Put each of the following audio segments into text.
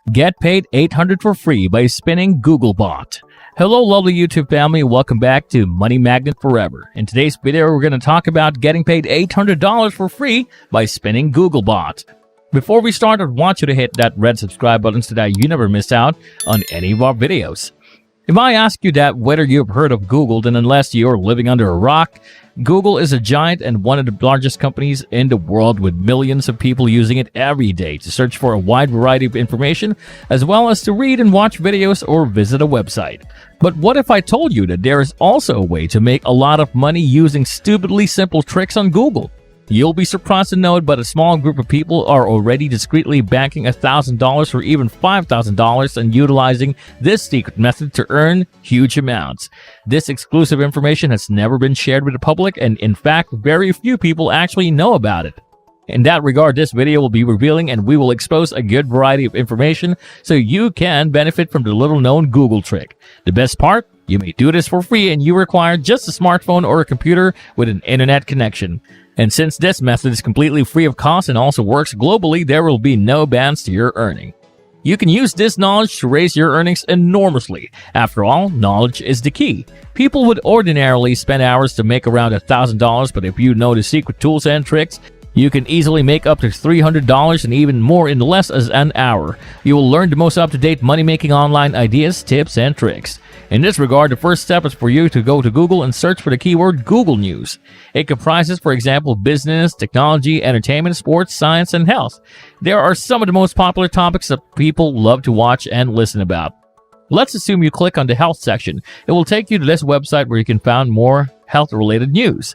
Get paid $800 for free by spinning Googlebot. Hello lovely YouTube family, welcome back to Money Magnet Forever. In today's video, we're going to talk about getting paid $800 for free by spinning Googlebot. Before we start, I want you to hit that red subscribe button so that you never miss out on any of our videos. If I ask you that whether you've heard of Google, then unless you're living under a rock, Google is a giant and one of the largest companies in the world with millions of people using it every day to search for a wide variety of information, as well as to read and watch videos or visit a website. But what if I told you that there is also a way to make a lot of money using stupidly simple tricks on Google? You'll be surprised to know it, but a small group of people are already discreetly banking $1,000 or even $5,000 and utilizing this secret method to earn huge amounts. This exclusive information has never been shared with the public, and in fact, very few people actually know about it. In that regard, this video will be revealing and we will expose a good variety of information so you can benefit from the little-known Google trick. The best part? You may do this for free and you require just a smartphone or a computer with an internet connection. And since this method is completely free of cost and also works globally, there will be no bans to your earning. You can use this knowledge to raise your earnings enormously. After all, knowledge is the key. People would ordinarily spend hours to make around $1,000, but if you know the secret tools and tricks, you can easily make up to $300 and even more in less than an hour. You will learn the most up-to-date money-making online ideas, tips, and tricks. In this regard, the first step is for you to go to Google and search for the keyword Google News. It comprises, for example, business, technology, entertainment, sports, science, and health. There are some of the most popular topics that people love to watch and listen about. Let's assume you click on the health section. It will take you to this website where you can find more health-related news.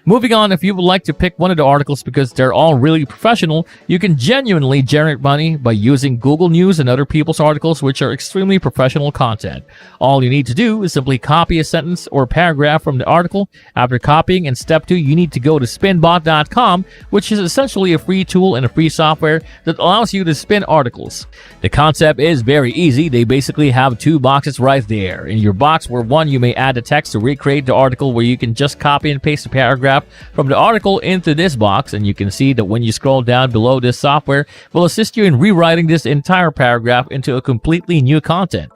Moving on, if you would like to pick one of the articles because they're all really professional, you can genuinely generate money by using Google News and other people's articles which are extremely professional content. All you need to do is simply copy a sentence or paragraph from the article. After copying, in step 2, you need to go to spinbot.com, which is essentially a free tool and a free software that allows you to spin articles. The concept is very easy. They basically have two boxes right there. In your box where one you may add the text to recreate the article, where you can just copy and paste the paragraph from the article into this box, and you can see that when you scroll down below, this software will assist you in rewriting this entire paragraph into a completely new content.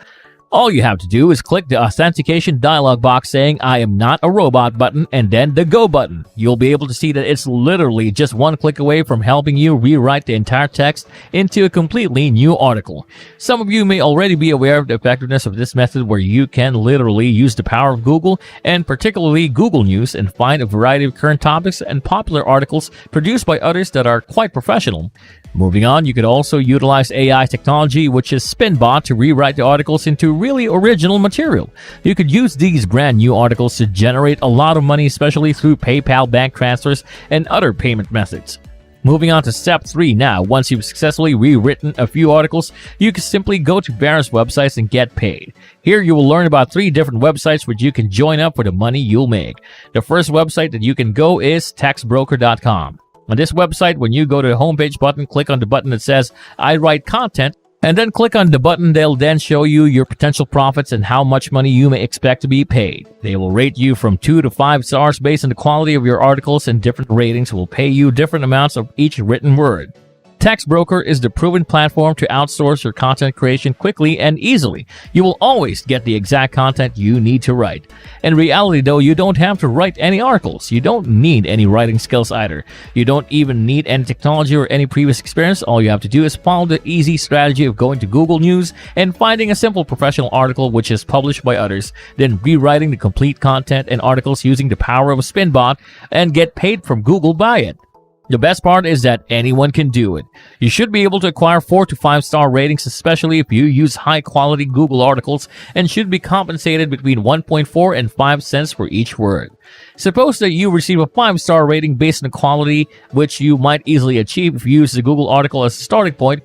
All you have to do is click the authentication dialog box saying "I am not a robot" button and then the go button. You'll be able to see that it's literally just one click away from helping you rewrite the entire text into a completely new article. Some of you may already be aware of the effectiveness of this method, where you can literally use the power of Google and particularly Google News and find a variety of current topics and popular articles produced by others that are quite professional. Moving on, you could also utilize AI technology, which is Spinbot, to rewrite the articles into really original material. You could use these brand new articles to generate a lot of money, especially through PayPal bank transfers and other payment methods. Moving on to step 3 now. Once you've successfully rewritten a few articles, you can simply go to various websites and get paid. Here you will learn about 3 different websites which you can join up for the money you'll make. The first website that you can go is textbroker.com. On this website, when you go to the homepage button, click on the button that says "I write content," and then click on the button. They'll then show you your potential profits and how much money you may expect to be paid. They will rate you from 2 to 5 stars based on the quality of your articles, and different ratings will pay you different amounts of each written word. TextBroker is the proven platform to outsource your content creation quickly and easily. You will always get the exact content you need to write. In reality though, you don't have to write any articles. You don't need any writing skills either. You don't even need any technology or any previous experience. All you have to do is follow the easy strategy of going to Google News and finding a simple professional article which is published by others, then rewriting the complete content and articles using the power of a Spinbot, and get paid from Google by it. The best part is that anyone can do it. You should be able to acquire 4 to 5 star ratings, especially if you use high quality Google articles, and should be compensated between 1.4 and 5 cents for each word. Suppose that you receive a 5-star rating based on the quality which you might easily achieve if you use the Google article as a starting point.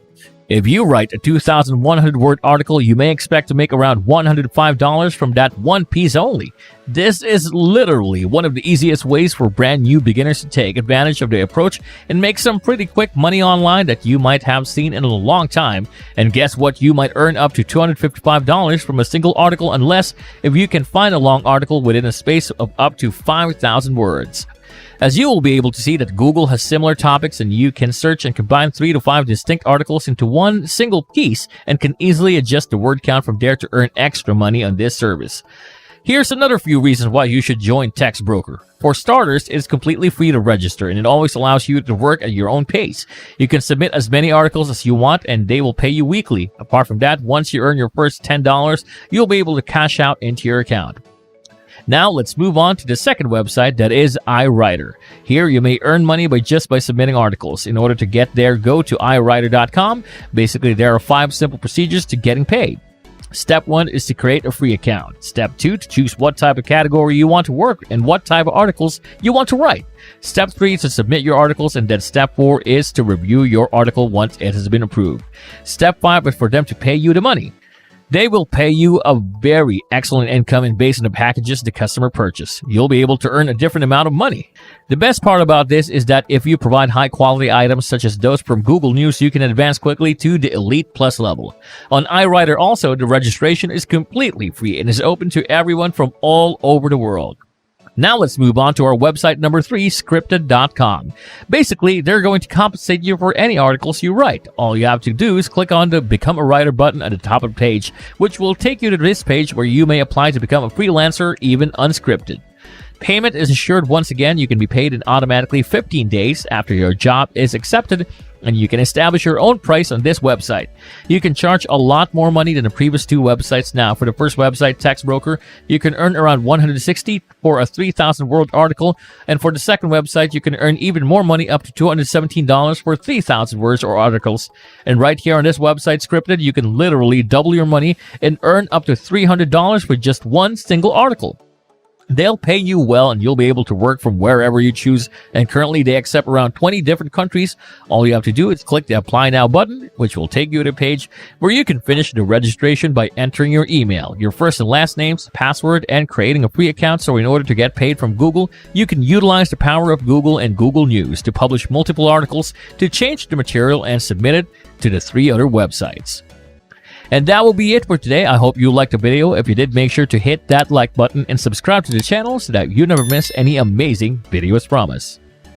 If you write a 2,100-word article, you may expect to make around $105 from that one piece only. This is literally one of the easiest ways for brand new beginners to take advantage of the approach and make some pretty quick money online that you might have seen in a long time. And guess what? You might earn up to $255 from a single article, unless if you can find a long article within a space of up to 5,000 words. as you will be able to see that Google has similar topics and you can search and combine 3 to 5 distinct articles into one single piece and can easily adjust the word count from there to earn extra money on this service. Here's another few reasons why you should join TextBroker. For starters, it's completely free to register and it always allows you to work at your own pace. You can submit as many articles as you want and they will pay you weekly. Apart from that, once you earn your first $10, you'll be able to cash out into your account. Now let's move on to the second website, that is iWriter. Here you may earn money by submitting articles. In order to get there, go to iWriter.com. Basically, there are 5 simple procedures to getting paid. Step 1 is to create a free account. Step 2, to choose what type of category you want to work and what type of articles you want to write. Step 3 is to submit your articles, and then Step 4 is to review your article once it has been approved. Step 5 is for them to pay you the money. They will pay you a very excellent income and based on the packages the customer purchase. You'll be able to earn a different amount of money. The best part about this is that if you provide high quality items such as those from Google News, you can advance quickly to the Elite Plus level. On iWriter also, the registration is completely free and is open to everyone from all over the world. Now let's move on to our website number 3, Scripted.com. Basically, they're going to compensate you for any articles you write. All you have to do is click on the Become a Writer button at the top of the page, which will take you to this page where you may apply to become a freelancer, even unscripted. Payment is assured once again. You can be paid in automatically 15 days after your job is accepted, and you can establish your own price on this website. You can charge a lot more money than the previous 2 websites now. For the first website, TextBroker, you can earn around $160 for a 3,000 word article, and for the second website, you can earn even more money, up to $217 for 3,000 words or articles. And right here on this website, Scripted, you can literally double your money and earn up to $300 with just one single article. They'll pay you well and you'll be able to work from wherever you choose, and currently they accept around 20 different countries. All you have to do is click the Apply Now button, which will take you to a page where you can finish the registration by entering your email, your first and last names, password, and creating a free account. So in order to get paid from Google, you can utilize the power of Google and Google News to publish multiple articles, to change the material and submit it to the 3 other websites. And that will be it for today. I hope you liked the video. If you did, make sure to hit that like button and subscribe to the channel so that you never miss any amazing videos from us.